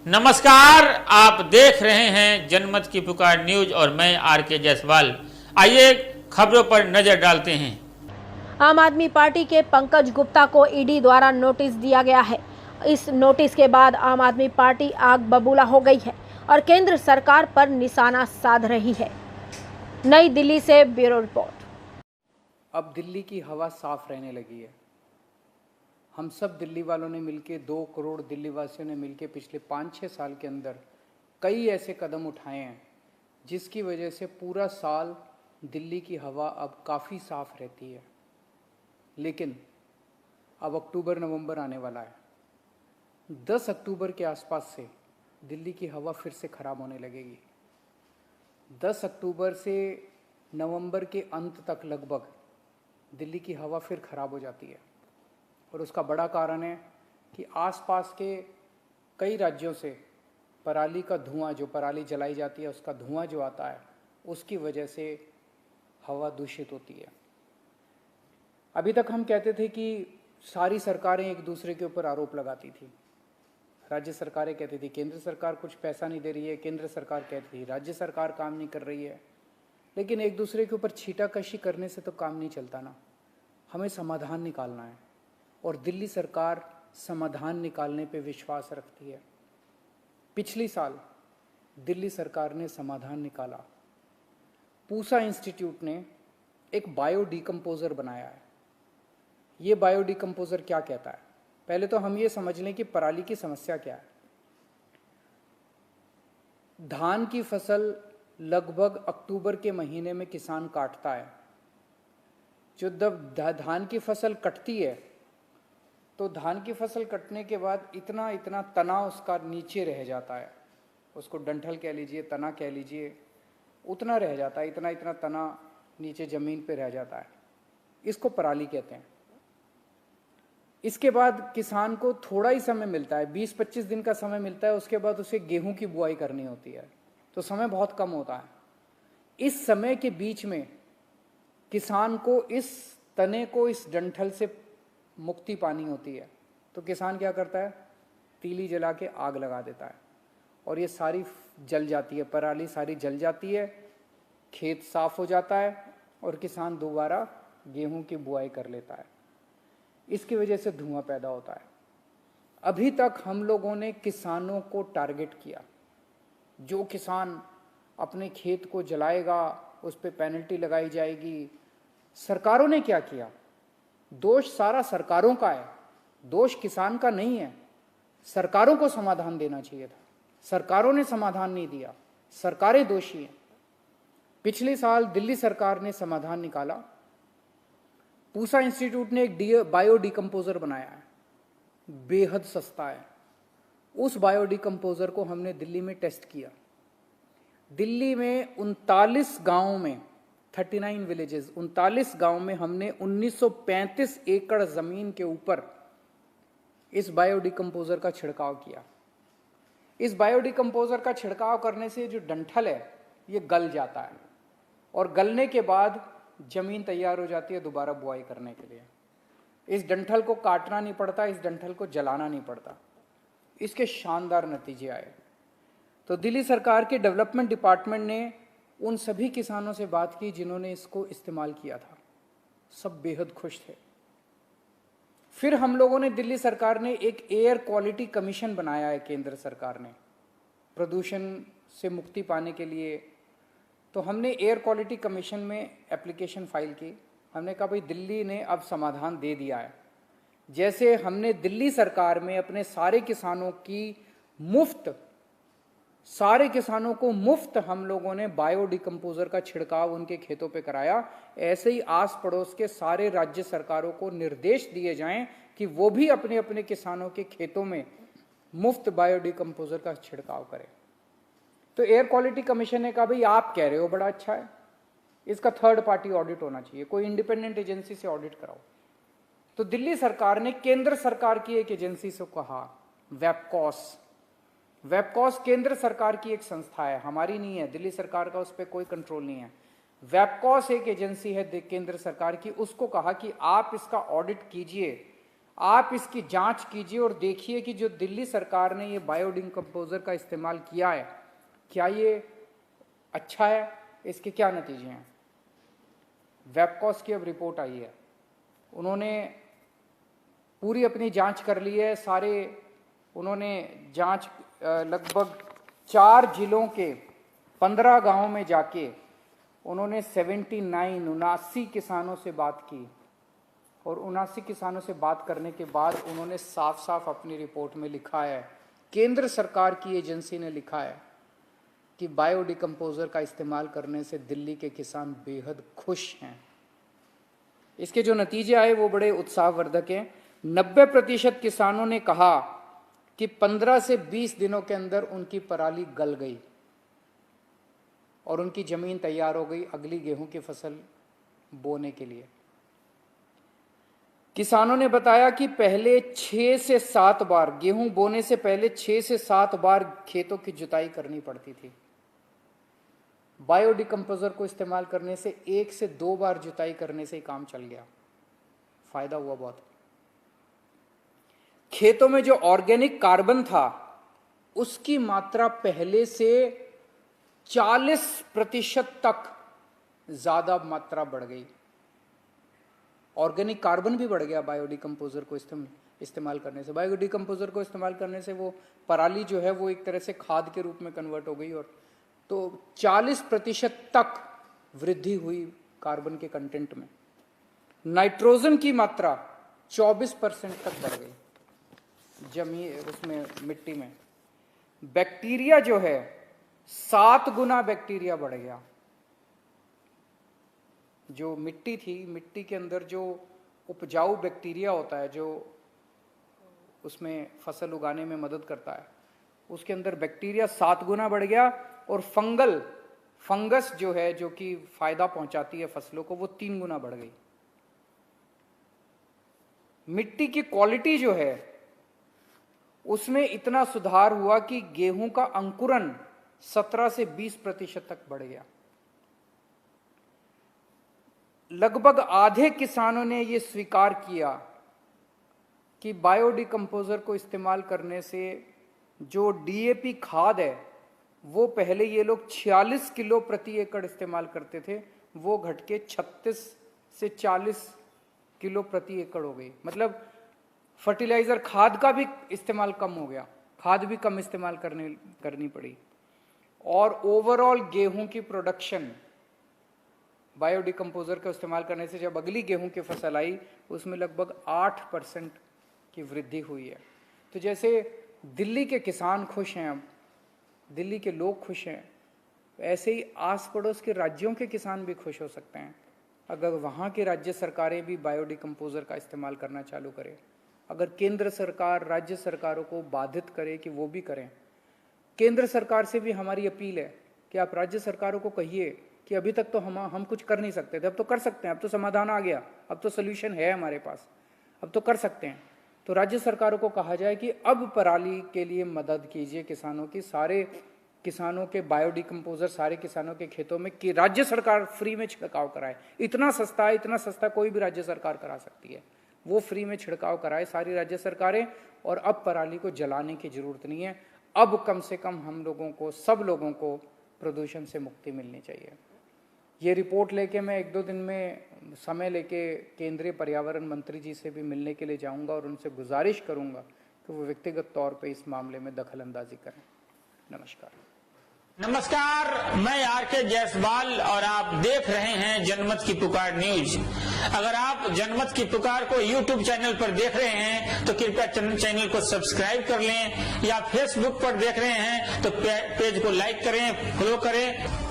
नमस्कार, आप देख रहे हैं जनमत की पुकार न्यूज और मैं आर.के. जायसवाल। आइए खबरों पर नजर डालते हैं। आम आदमी पार्टी के पंकज गुप्ता को ईडी द्वारा नोटिस दिया गया है। इस नोटिस के बाद आम आदमी पार्टी आग बबूला हो गई है और केंद्र सरकार पर निशाना साध रही है। नई दिल्ली से ब्यूरो रिपोर्ट। अब दिल्ली की हवा साफ रहने लगी है। हम सब दिल्ली वालों ने मिलकर 2 करोड़ दिल्ली वासियों ने मिलकर पिछले 5-6 साल के अंदर कई ऐसे कदम उठाए हैं जिसकी वजह से पूरा साल दिल्ली की हवा अब काफ़ी साफ रहती है। लेकिन अब अक्टूबर नवंबर आने वाला है। 10 अक्टूबर के आसपास से दिल्ली की हवा फिर से ख़राब होने लगेगी। 10 अक्टूबर से नवंबर के अंत तक लगभग दिल्ली की हवा फिर ख़राब हो जाती है और उसका बड़ा कारण है कि आसपास के कई राज्यों से पराली का धुआं, जो पराली जलाई जाती है उसका धुआं जो आता है, उसकी वजह से हवा दूषित होती है। अभी तक हम कहते थे कि सारी सरकारें एक दूसरे के ऊपर आरोप लगाती थी। राज्य सरकारें कहती थी केंद्र सरकार कुछ पैसा नहीं दे रही है, केंद्र सरकार कहती थी राज्य सरकार काम नहीं कर रही है। लेकिन एक दूसरे के ऊपर छीटाकशी करने से तो काम नहीं चलता ना, हमें समाधान निकालना है और दिल्ली सरकार समाधान निकालने पे विश्वास रखती है। पिछली साल दिल्ली सरकार ने समाधान निकाला। पूसा इंस्टीट्यूट ने एक बायो डिकम्पोजर बनाया है। ये बायो डिकम्पोजर क्या कहता है? पहले तो हम ये समझ लें कि पराली की समस्या क्या है। धान की फसल लगभग अक्टूबर के महीने में किसान काटता है। जो जब धान की फसल कटती है तो धान की फसल कटने के बाद इतना इतना तना उसका नीचे रह जाता है, उसको डंठल कह लीजिए, तना कह लीजिए, उतना रह जाता है, इतना इतना तना नीचे ज़मीन पे रह जाता है। इसको पराली कहते हैं। इसके बाद किसान को थोड़ा ही समय मिलता है, 20-25 दिन का समय मिलता है। उसके बाद उसे गेहूं की बुआई करनी होती है, तो समय बहुत कम होता है। इस समय के बीच में किसान को इस तने को, इस डंठल से मुक्ति पानी होती है। तो किसान क्या करता है? तीली जला के आग लगा देता है और ये सारी जल जाती है, पराली सारी जल जाती है, खेत साफ हो जाता है और किसान दोबारा गेहूं की बुआई कर लेता है। इसकी वजह से धुआं पैदा होता है। अभी तक हम लोगों ने किसानों को टारगेट किया। जो किसान अपने खेत को जलाएगा उस पर पेनल्टी लगाई जाएगी। सरकारों ने क्या किया? दोष सारा सरकारों का है, दोष किसान का नहीं है। सरकारों को समाधान देना चाहिए था, सरकारों ने समाधान नहीं दिया, सरकारें दोषी हैं। पिछले साल दिल्ली सरकार ने समाधान निकाला। पूसा इंस्टीट्यूट ने एक बायो डिकम्पोजर बनाया है, बेहद सस्ता है। उस बायो डिकम्पोजर को हमने दिल्ली में टेस्ट किया। दिल्ली में 39 गांवों में 39 विलेजेस, 39 गांव में हमने 1935 एकड़ जमीन के ऊपर इस बायो डिकम्पोजर का छिड़काव किया। इस बायो डिकम्पोजर का छिड़काव करने से जो डंठल है ये गल जाता है और गलने के बाद जमीन तैयार हो जाती है दोबारा बुआई करने के लिए। इस डंठल को काटना नहीं पड़ता, इस डंठल को जलाना नहीं पड़ता। इसके शानदार नतीजे आए। तो दिल्ली सरकार के डेवलपमेंट डिपार्टमेंट ने उन सभी किसानों से बात की जिन्होंने इसको इस्तेमाल किया था। सब बेहद खुश थे। फिर हम लोगों ने, दिल्ली सरकार ने एक एयर क्वालिटी कमीशन बनाया है केंद्र सरकार ने, प्रदूषण से मुक्ति पाने के लिए। तो हमने एयर क्वालिटी कमीशन में एप्लीकेशन फाइल की। हमने कहा भाई दिल्ली ने अब समाधान दे दिया है। जैसे हमने दिल्ली सरकार में अपने सारे किसानों को मुफ्त हम लोगों ने बायो डिकम्पोजर का छिड़काव उनके खेतों पे कराया, ऐसे ही आस पड़ोस के सारे राज्य सरकारों को निर्देश दिए जाएं कि वो भी अपने अपने किसानों के खेतों में मुफ्त बायो डिकम्पोजर का छिड़काव करें। तो एयर क्वालिटी कमीशन ने कहा भाई आप कह रहे हो बड़ा अच्छा है, इसका थर्ड पार्टी ऑडिट होना चाहिए, कोई इंडिपेंडेंट एजेंसी से ऑडिट कराओ। तो दिल्ली सरकार ने केंद्र सरकार की एक एजेंसी से कहा, वेबकॉस केंद्र सरकार की एक संस्था है, हमारी नहीं है, दिल्ली सरकार का उस पर कोई कंट्रोल नहीं है। वेबकॉस एक एजेंसी है केंद्र सरकार की, उसको कहा कि आप इसका ऑडिट कीजिए, आप इसकी जांच कीजिए और देखिए कि जो दिल्ली सरकार ने ये बायोडिकम्पोजर का इस्तेमाल किया है, क्या ये अच्छा है, इसके क्या नतीजे हैं। वेबकॉस की अब रिपोर्ट आई है, उन्होंने पूरी अपनी जांच कर ली है। उन्होंने जांच लगभग 4 जिलों के 15 गांवों में जाके उन्होंने 79 किसानों से बात की और 79 किसानों से बात करने के बाद उन्होंने साफ साफ अपनी रिपोर्ट में लिखा है, केंद्र सरकार की एजेंसी ने लिखा है कि बायोडिकम्पोजर का इस्तेमाल करने से दिल्ली के किसान बेहद खुश हैं। इसके जो नतीजे आए वो बड़े उत्साहवर्धक हैं। 90% किसानों ने कहा कि 15 से 20 दिनों के अंदर उनकी पराली गल गई और उनकी जमीन तैयार हो गई अगली गेहूं की फसल बोने के लिए। किसानों ने बताया कि पहले 6 से 7 बार, गेहूं बोने से पहले 6 से 7 बार खेतों की जुताई करनी पड़ती थी। बायोडिकम्पोजर को इस्तेमाल करने से 1 से 2 बार जुताई करने से ही काम चल गया, फायदा हुआ बहुत। खेतों में जो ऑर्गेनिक कार्बन था उसकी मात्रा पहले से 40% तक ज्यादा मात्रा बढ़ गई। ऑर्गेनिक कार्बन भी बढ़ गया बायोडिकम्पोजर को इस्तेमाल करने से। बायोडिकम्पोजर को इस्तेमाल करने से वो पराली जो है वो एक तरह से खाद के रूप में कन्वर्ट हो गई और तो 40% तक वृद्धि हुई कार्बन के कंटेंट में। नाइट्रोजन की मात्रा 24% तक बढ़ गई उसमें मिट्टी में। बैक्टीरिया जो है 7 गुना बैक्टीरिया बढ़ गया। जो मिट्टी थी, मिट्टी के अंदर जो उपजाऊ बैक्टीरिया होता है जो उसमें फसल उगाने में मदद करता है, उसके अंदर बैक्टीरिया 7 गुना बढ़ गया। और फंगस जो है जो कि फायदा पहुंचाती है फसलों को, वो 3 गुना बढ़ गई। मिट्टी की क्वालिटी जो है उसमें इतना सुधार हुआ कि गेहूं का अंकुरन 17 से 20% तक बढ़ गया। लगभग आधे किसानों ने यह स्वीकार किया कि बायोडिकम्पोजर को इस्तेमाल करने से जो डीएपी खाद है वो पहले ये लोग 46 किलो प्रति एकड़ इस्तेमाल करते थे, वो घट के 36 से 40 किलो प्रति एकड़ हो गई। मतलब फर्टिलाइजर खाद का भी इस्तेमाल कम हो गया, खाद भी कम इस्तेमाल करनी पड़ी। और ओवरऑल गेहूं की प्रोडक्शन बायोडिकम्पोजर का इस्तेमाल करने से जब अगली गेहूं की फसल आई उसमें लगभग 8% की वृद्धि हुई है। तो जैसे दिल्ली के किसान खुश हैं, अब दिल्ली के लोग खुश हैं, ऐसे ही आस पड़ोस के राज्यों के किसान भी खुश हो सकते हैं अगर वहाँ की राज्य सरकारें भी बायोडिकम्पोजर का इस्तेमाल करना चालू करें। अगर केंद्र सरकार राज्य सरकारों को बाधित करे कि वो भी करें। केंद्र सरकार से भी हमारी अपील है कि आप राज्य सरकारों को कहिए कि अभी तक तो हम कुछ कर नहीं सकते थे, अब तो कर सकते हैं, अब तो समाधान आ गया, अब तो सोल्यूशन है हमारे पास, अब तो कर सकते हैं। तो राज्य सरकारों को कहा जाए कि अब पराली के लिए मदद कीजिए किसानों की, सारे किसानों के बायोडिकम्पोजर सारे किसानों के खेतों में कि राज्य सरकार फ्री में छिड़काव कराए। इतना सस्ता कोई भी राज्य सरकार करा सकती है, वो फ्री में छिड़काव कराए सारी राज्य सरकारें। और अब पराली को जलाने की जरूरत नहीं है, अब कम से कम हम लोगों को, सब लोगों को प्रदूषण से मुक्ति मिलनी चाहिए। ये रिपोर्ट लेके मैं 1-2 दिन में समय लेके केंद्रीय पर्यावरण मंत्री जी से भी मिलने के लिए जाऊंगा और उनसे गुजारिश करूंगा कि वो व्यक्तिगत तौर पे इस मामले में दखल अंदाजी करें। नमस्कार, मैं आरके जायसवाल और आप देख रहे हैं जनमत की पुकार न्यूज। अगर आप जनमत की पुकार को यूट्यूब चैनल पर देख रहे हैं तो कृपया चैनल को सब्सक्राइब कर लें, या फेसबुक पर देख रहे हैं तो पेज को लाइक करें, फॉलो करें।